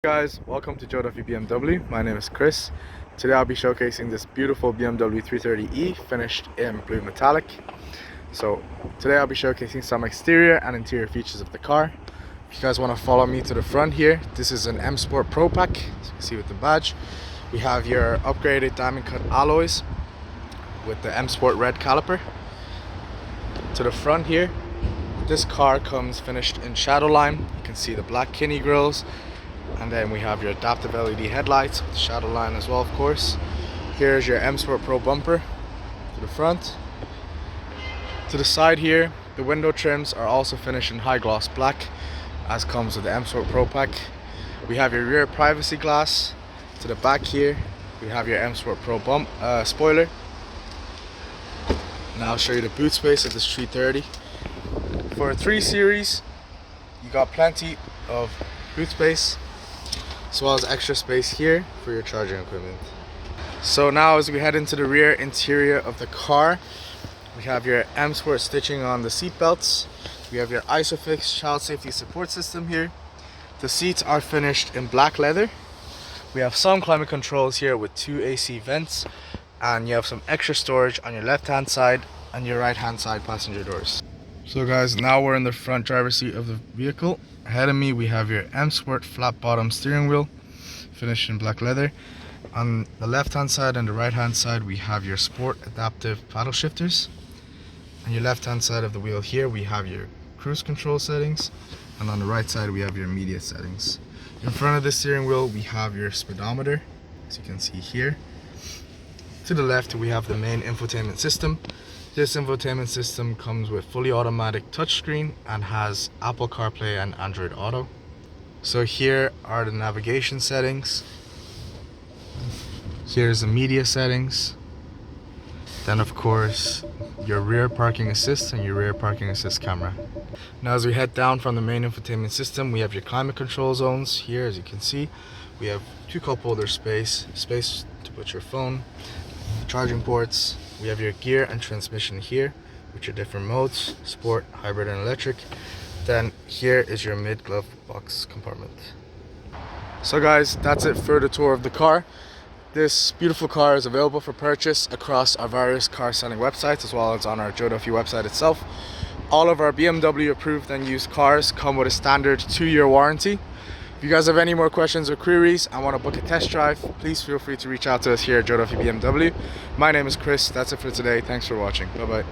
Guys, welcome to Joe Duffy BMW. My name is Chris. Today I'll be showcasing this beautiful BMW 330e finished in blue metallic. So today I'll be showcasing some exterior and interior features of the car. If you guys want to follow me to the front here, this is an M Sport Pro Pack, as you can see with the badge. We have your upgraded diamond cut alloys with the M Sport red caliper. To the front here, this car comes finished in Shadowline. You can see the black Kinney grills. And then we have your adaptive LED headlights with the shadow line as well, of course. Here's your M Sport Pro bumper to the front. To the side here, the window trims are also finished in high gloss black, as comes with the M Sport Pro Pack. We have your rear privacy glass. To the back here, we have your M Sport Pro spoiler. Now I'll show you the boot space of this 330. For a 3 Series, you got plenty of boot space, as well as extra space here for your charging equipment. So now as we head into the rear interior of the car, we have your M Sport stitching on the seat belts. We have your ISOFIX child safety support system here. The seats are finished in black leather. We have some climate controls here with 2 AC vents, and you have some extra storage on your left hand side and your right hand side passenger doors. So guys, now we're in the front driver's seat of the vehicle. Ahead of me we have your M Sport flat bottom steering wheel finished in black leather. On the left hand side and the right hand side we have your Sport adaptive paddle shifters. On your left hand side of the wheel here we have your cruise control settings, and on the right side we have your media settings. In front of the steering wheel we have your speedometer, as you can see here. To the left we have the main infotainment system. This infotainment system comes with fully automatic touchscreen and has Apple CarPlay and Android Auto. So here are the navigation settings. Here's the media settings. Then of course your rear parking assist and your rear parking assist camera. Now as we head down from the main infotainment system, we have your climate control zones here. As you can see, we have 2 cup holder space to put your phone, charging ports. We have your gear and transmission here with your different modes, sport, hybrid and electric. Then here is your mid glove box compartment. So guys, that's it for the tour of the car. This beautiful car is available for purchase across our various car selling websites, as well as on our Joe Duffy website itself. All of our BMW approved and used cars come with a standard 2-year warranty. If you guys have any more questions or queries and want to book a test drive, please feel free to reach out to us here at Joe Duffy BMW. My name is Chris. That's it for today. Thanks for watching. Bye bye.